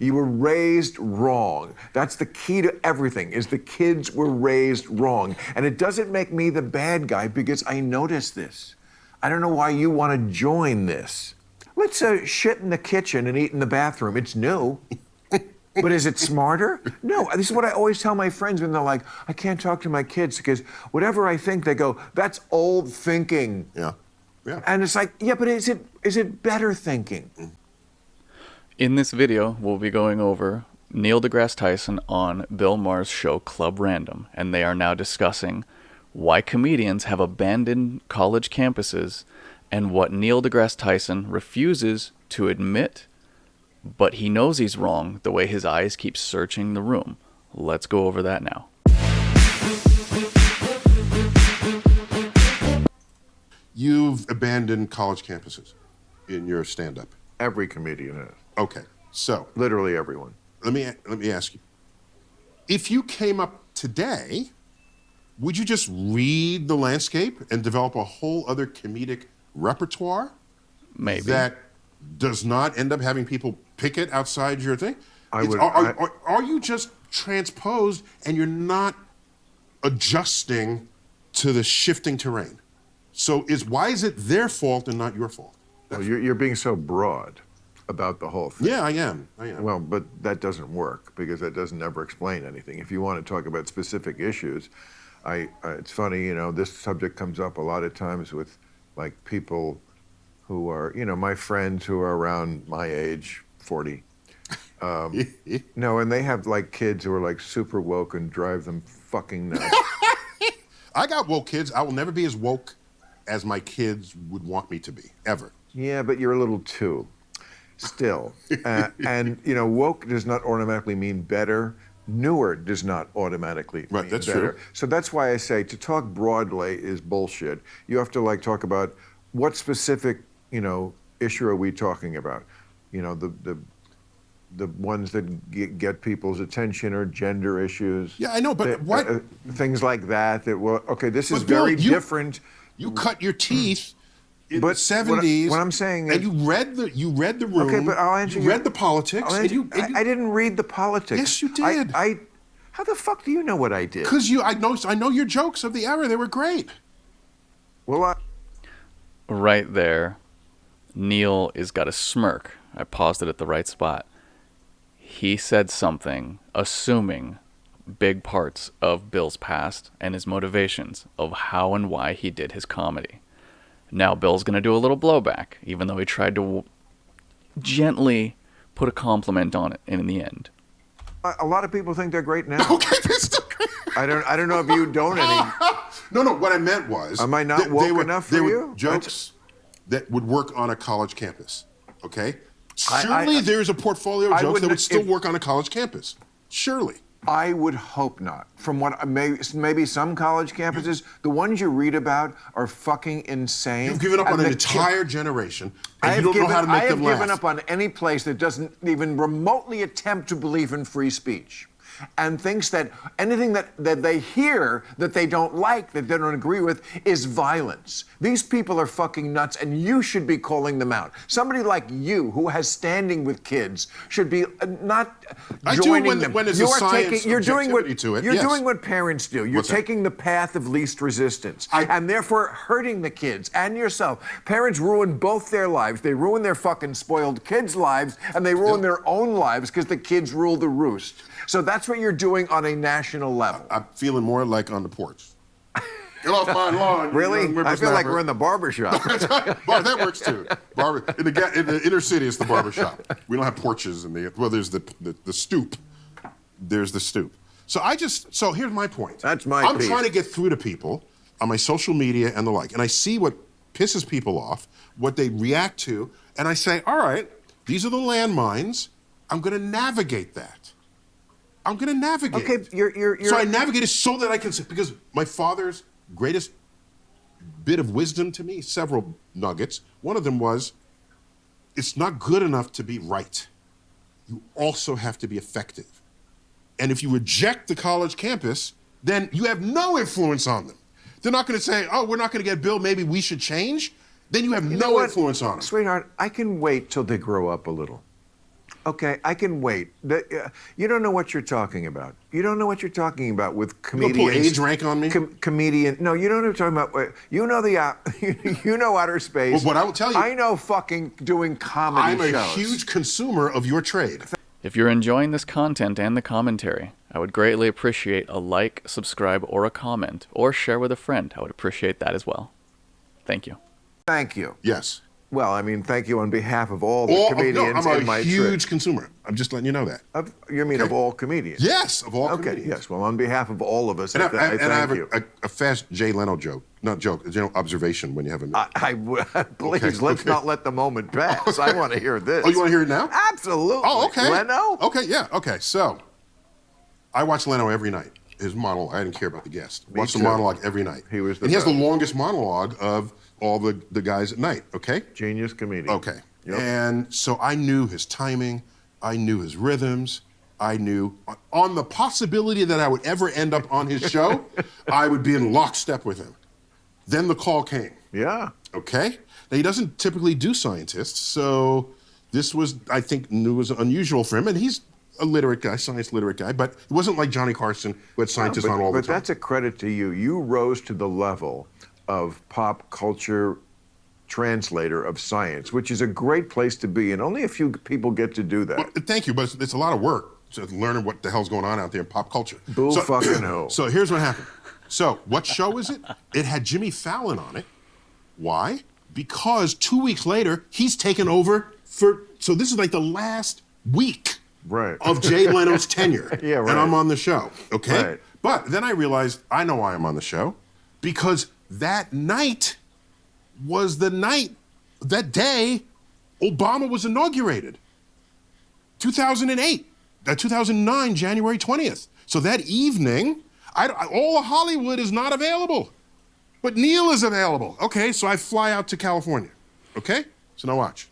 You were raised wrong. That's the key to everything, is the kids were raised wrong. And it doesn't make me the bad guy because I noticed this. I don't know why you want to join this. Let's shit in the kitchen and eat in the bathroom. It's new. But is it smarter? No, this is what I always tell my friends when they're like, I can't talk to my kids because whatever I think, they go, that's old thinking. Yeah. And it's like, yeah, but is it better thinking? In this video, we'll be going over Neil deGrasse Tyson on Bill Maher's show Club Random, and they are now discussing why comedians have abandoned college campuses and what Neil deGrasse Tyson refuses to admit, but he knows he's wrong the way his eyes keep searching the room. Let's go over that now. You've abandoned college campuses in your stand-up. Every comedian has. Okay, so Literally everyone. let me ask you. If you came up today, would you just read the landscape and develop a whole other comedic repertoire? Maybe. That does not end up having people picket outside your thing? I would- Are you just transposed and you're not adjusting to the shifting terrain? So why is it their fault and not your fault? Well, you're being so broad about the whole thing. Yeah, I am. Well, but that doesn't work because that doesn't ever explain anything. If you want to talk about specific issues, it's funny, this subject comes up a lot of times with like people who are, my friends who are around my age, 40. No, and they have like kids who are like super woke and drive them fucking nuts. I got woke kids. I will never be as woke as my kids would want me to be, ever. Yeah, but you're a little too, still. And, woke does not automatically mean better. Newer does not automatically mean that's better. true. So that's why I say to talk broadly is bullshit. You have to talk about what specific, issue are we talking about? The ones that get people's attention are gender issues. Yeah, I know, but what? Things like that. Okay, this is But Bill, very different. You cut your teeth in the But 70s. what I'm saying and is- you read the room. Okay, but I'll answer you you. read the politics. I didn't read the politics. Yes, you did. How the fuck do you know what I did? Because I know your jokes of the era. They were great. Well, Right there, Neil is got a smirk. I paused it at the right spot. He said something assuming big parts of Bill's past and his motivations of how and why he did his comedy. Now Bill's going to do a little blowback, even though he tried to gently put a compliment on it in the end. a lot of people think they're great now. Okay, that's still great. I don't know if you don't any. No, what I meant was... Am I not woke enough for they were you? jokes that would work on a college campus, okay? Surely there's a portfolio of jokes that would still work on a college campus. Surely. I would hope not. From what maybe some college campuses, the ones you read about are fucking insane. You've given up on an entire generation, and you don't know how to make them laugh. I have given up on any place that doesn't even remotely attempt to believe in free speech and thinks that anything that they hear that they don't like, that they don't agree with, is violence. These people are fucking nuts, and you should be calling them out. Somebody like you, who has standing with kids, should be not joining them. When there's a science you're doing what objectivity to it, you're yes. doing what parents do. You're taking the path of least resistance, and therefore hurting the kids and yourself. Parents ruin both their lives. They ruin their fucking spoiled kids' lives, and they ruin their own lives because the kids rule the roost. So that's what you're doing on a national level. I'm feeling more like on the porch. Get off my lawn. Really? I feel like we're in the barbershop. That works too. In the inner city, it's the barbershop. We don't have porches in the. Well, there's the stoop. There's the stoop. So here's my point. That's my I'm piece. trying to get through to people on my social media and the like, and I see what pisses people off, what they react to, and I say, all right, these are the landmines. I'm going to navigate that. I'm going to navigate. Okay, you're. So I navigated so that I can, because my father's greatest bit of wisdom to me, several nuggets. One of them was, it's not good enough to be right. You also have to be effective. And if you reject the college campus, then you have no influence on them. They're not going to say, oh, we're not going to get Bill, maybe we should change. Then you have no influence on them. Sweetheart, I can wait till they grow up a little. Okay, I can wait. You don't know what you're talking about. You don't know what you're talking about with You gonna comedians. pull age rank on me? Comedian. No, you don't know what I'm talking about. You know you know outer space. Well, what I will tell you, I know fucking doing comedy I'm a shows. huge consumer of your trade. If you're enjoying this content and the commentary, I would greatly appreciate a like, subscribe, or a comment, or share with a friend. I would appreciate that as well. Thank you. Thank you. Yes. Well, I mean, thank you on behalf of all the comedians I'm in my a huge consumer. I'm just letting you know that. You mean of all comedians? Yes, of all Okay, comedians. yes. Well, on behalf of all of us, And I thank have you. a fast Jay Leno joke. Not joke, observation when you have a minute. Please, let's not let the moment pass. I want to hear this. Oh, you want to hear it now? Absolutely. Oh, okay. Leno? Okay, yeah, okay. So, I watch Leno every night. His monologue, I didn't care about the guest. Watch the too. monologue every night. He was the and he has the best. longest monologue of all the guys at night, okay? Genius comedian. Okay. Yep. And so I knew his timing, I knew his rhythms, I knew on the possibility that I would ever end up on his show, I would be in lockstep with him. Then the call came. Yeah. Okay? Now, he doesn't typically do scientists, so this was, I think, was unusual for him. And he's a literate guy, science literate guy, but it wasn't like Johnny Carson, who had scientists on all the But time. that's a credit to you. You rose to the level of pop culture translator of science, which is a great place to be, and only a few people get to do that. Well, thank you, but it's a lot of work to learning what the hell's going on out there in pop culture. Bull fucking ho. So here's what happened. So what show is it? It had Jimmy Fallon on it. Why? Because 2 weeks later, he's taken over so this is like the last week Right. of Jay Leno's tenure. Yeah, right. And I'm on the show, okay? Right. But then I realized I know why I'm on the show, because that night was the night, that day, Obama was inaugurated. 2008, 2009, January 20th. So that evening, all of Hollywood is not available, but Neil is available. Okay, so I fly out to California. Okay, so now watch.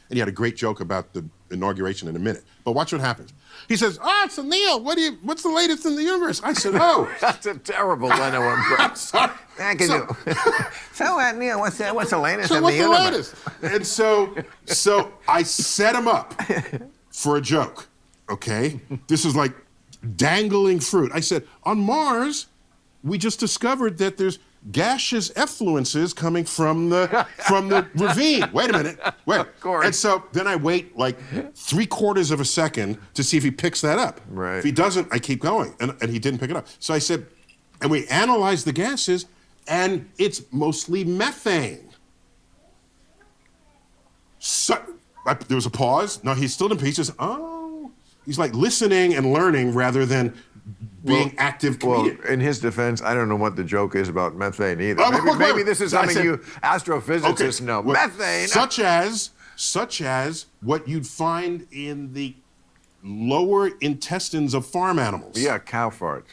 And he had a great joke about the inauguration in a minute. But watch what happens. He says, so Neil, what's the latest in the universe? I said, oh. That's a terrible Leno impression. I'm sorry. I can do. So, Neil, what's the latest So in what's the the universe? latest? And so I set him up for a joke, okay? This is like dangling fruit. I said, on Mars, we just discovered that there's gaseous effluences coming from the ravine. Wait a minute. Wait. Of course. And so then I wait like 3/4 of a second to see if he picks that up. Right. If he doesn't, I keep going. And he didn't pick it up. So I said, and we analyzed the gases, and it's mostly methane. So, there was a pause. No, he's still in pieces. Oh, he's like listening and learning rather than being active comedian. Well, in his defense, I don't know what the joke is about methane either. Oh, Maybe this is I something said- you astrophysicists know. well, Methane. such as what you'd find in the lower intestines of farm animals. Yeah, cow farts.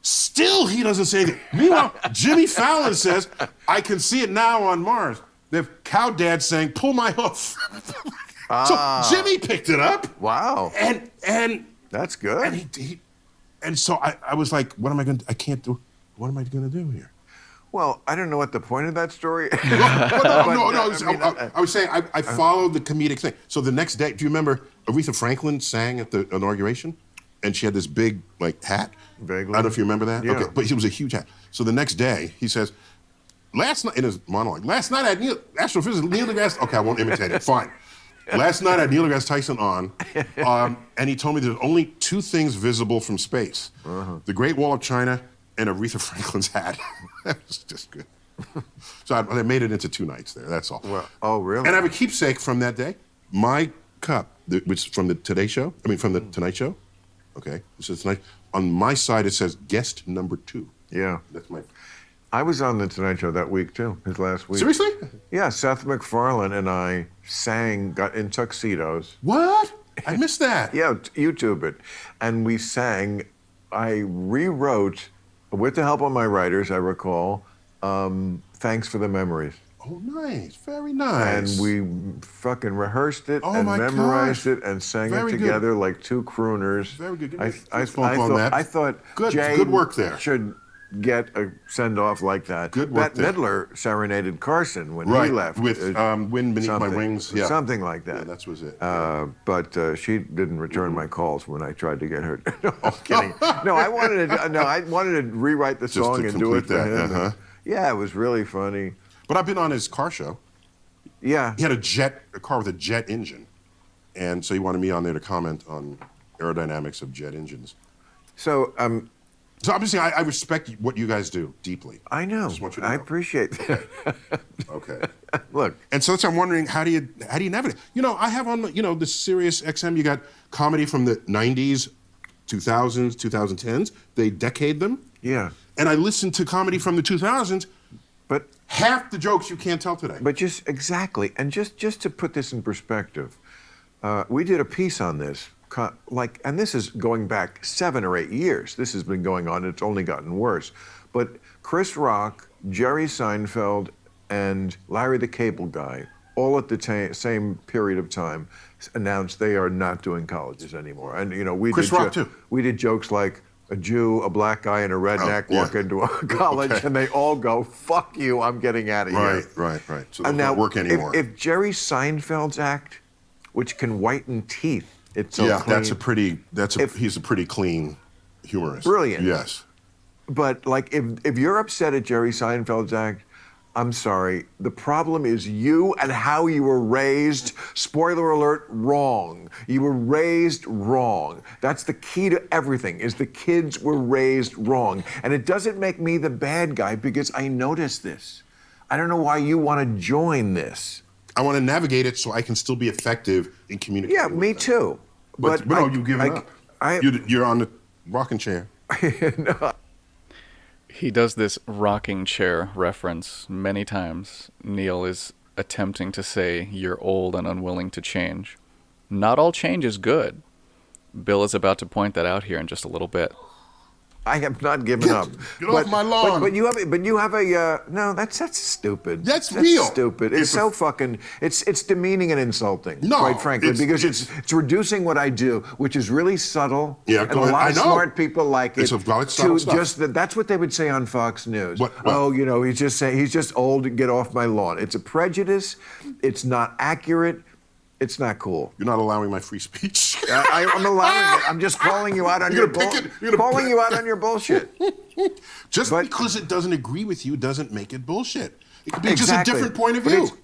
Still, he doesn't say that. Meanwhile, Jimmy Fallon says, I can see it now on Mars. They have cow dads saying, pull my hoof. So Jimmy picked it up. Wow. And That's good. and so I was like, what am I going to, I can't do, what am I going to do here? Well, I don't know what the point of that story is. I was saying I followed the comedic thing. So the next day, do you remember Aretha Franklin sang at the inauguration? And she had this big, hat. Vaguely. I don't know if you remember that. Yeah. Okay, but it was a huge hat. So the next day, he says, last night, in his monologue, last night I had astrophysicist Neil deGrasse, okay, I won't imitate it, fine. Last night I had Neil deGrasse Tyson on, and he told me there's only two things visible from space. The Great Wall of China and Aretha Franklin's hat. That was just good. So I made it into 2 nights there, that's all. Well, oh, really? And I have a keepsake from that day. My cup, which is from the Tonight Show, okay, it says tonight. On my side, it says guest number 2. Yeah. That's my... I was on the Tonight Show that week, too, his last week. Seriously? Yeah, Seth MacFarlane and I got in tuxedos. What? I missed that. Yeah, YouTube it. And we sang, I rewrote, with the help of my writers, I recall, Thanks for the Memories. Oh, nice. Very nice. And we fucking rehearsed it Oh, and my memorized gosh. it and sang Very it good. together like 2 crooners. Very good. Give me I a fist bump on that. thought Good- Jay good work there. should get a send-off like that. Good work Bette there. Midler serenaded Carson when he Right, left. with Wind Beneath My something- Wings. Yeah. Something like that. Yeah, that was it. But she didn't return my calls when I tried to get her. No, I'm kidding. No, I wanted to rewrite the song to and do it complete for that, him. Yeah, it was really funny. But I've been on his car show. Yeah. He had a car with a jet engine. And so he wanted me on there to comment on aerodynamics of jet engines. So So obviously, I respect what you guys do deeply. I know. Just want you to I know. appreciate that. Okay. Look. And so that's I'm wondering, how do you navigate? You know, I have on the Sirius XM. You got comedy from the '90s, 2000s, 2010s. They decade them. Yeah. And I listen to comedy from the 2000s. But Half the jokes you can't tell today. But just exactly, and just to put this in perspective, we did a piece on this, and this is going back 7 or 8 years. This has been going on. It's only gotten worse. But Chris Rock, Jerry Seinfeld, and Larry the Cable Guy, all at the same period of time, announced they are not doing colleges anymore. And we Chris did Rock too. We did jokes like a Jew, a black guy, and a redneck yeah. walk into a college, Okay. and they all go, "Fuck you! I'm getting out of here." Right. So they And don't work anymore. If Jerry Seinfeld's act, which can whiten teeth, it's so clean. He's a pretty clean humorist. Brilliant. Yes. But like, if you're upset at Jerry Seinfeld's act, I'm sorry. The problem is you and how you were raised. Spoiler alert, wrong. You were raised wrong. That's the key to everything, is the kids were raised wrong. And it doesn't make me the bad guy because I notice this. I don't know why you want to join this. I want to navigate it so I can still be effective in communicating. Yeah, with me them. too. But no, you've given up. You're on the rocking chair. He does this rocking chair reference many times. Neil is attempting to say you're old and unwilling to change. Not all change is good. Bill is about to point that out here in just a little bit. I have not given up. Get off my lawn. But you have a no. That's stupid. That's real. Stupid. It's so fucking. It's demeaning and insulting. No, quite frankly, because it's it's reducing what I do, which is really subtle. Yeah, and go a ahead. lot I of know. smart people like It's it. a lot of subtle stuff. That's what they would say on Fox News. What? Oh, he's just old. Get off my lawn. It's a prejudice. It's not accurate. It's not cool. You're not allowing my free speech. I'm allowing it. I'm just calling you out on You're your gonna pick it. You're gonna calling pick- you out on your bullshit. Just But- because it doesn't agree with you doesn't make it bullshit. It could be just Exactly. a different point of But view. it's-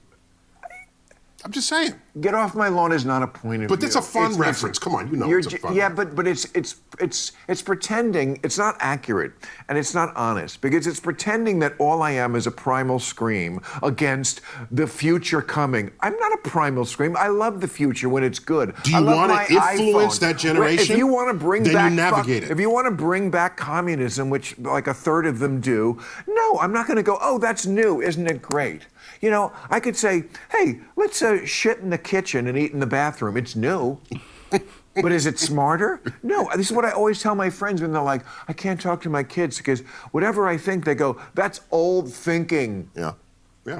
I'm just saying. Get off my lawn is not a point of But view. that's a fun reference. Come on, you know it's a fun Yeah, reference. but it's pretending. It's not accurate and it's not honest because it's pretending that all I am is a primal scream against the future coming. I'm not a primal scream. I love the future when it's good. Do you I love wanna my influence iPhone. that generation? If you want to bring Then you back navigate it. if you want to bring back communism, which like a third of them do, no, I'm not going to go. Oh, that's new, isn't it great? I could say, hey, let's shit in the kitchen and eat in the bathroom. It's new. But is it smarter? No. This is what I always tell my friends when they're like, I can't talk to my kids because whatever I think, they go, that's old thinking. Yeah.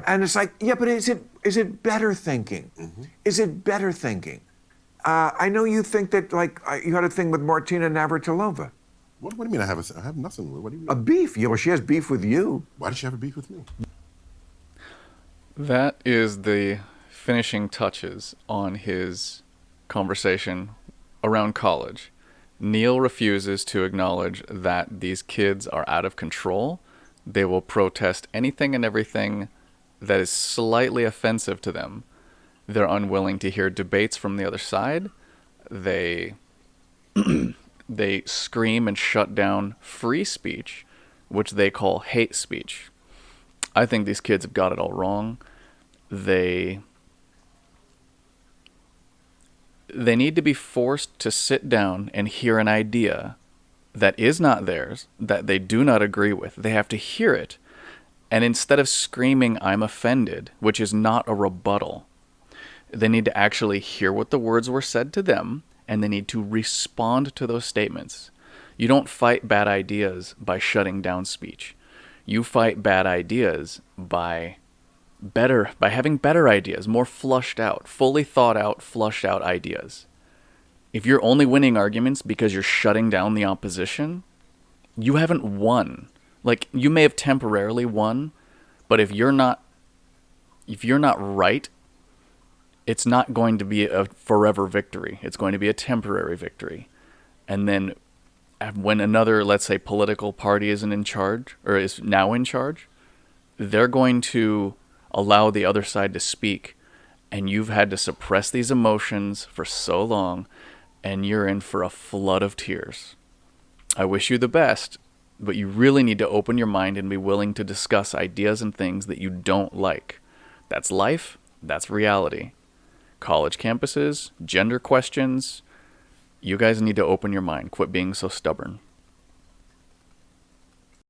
And it's like, yeah, but is it better thinking? Mm-hmm. Is it better thinking? I know you think that, like, you had a thing with Martina Navratilova. What do you mean I have nothing? What do you mean? A beef. Yeah, well, she has beef with you. Why did she have a beef with me? That is the finishing touches on his conversation around college. Neil refuses to acknowledge that these kids are out of control. They will protest anything and everything that is slightly offensive to them. They're unwilling to hear debates from the other side. They they scream and shut down free speech, which they call hate speech. I think these kids have got it all wrong. They need to be forced to sit down and hear an idea that is not theirs, that they do not agree with. They have to hear it. And instead of screaming, I'm offended, which is not a rebuttal, they need to actually hear what the words were said to them, and they need to respond to those statements. You don't fight bad ideas by shutting down speech. You fight bad ideas by having better ideas, more flushed out, fully thought out, flushed out ideas. If you're only winning arguments because you're shutting down the opposition, you haven't won. Like, you may have temporarily won, but if you're not right, it's not going to be a forever victory. It's going to be a temporary victory. And then when another, let's say, political party isn't in charge, or is now in charge, they're going to allow the other side to speak. And you've had to suppress these emotions for so long, and you're in for a flood of tears. I wish you the best, but you really need to open your mind and be willing to discuss ideas and things that you don't like. That's life. That's reality. College campuses, gender questions. You guys need to open your mind. Quit being so stubborn.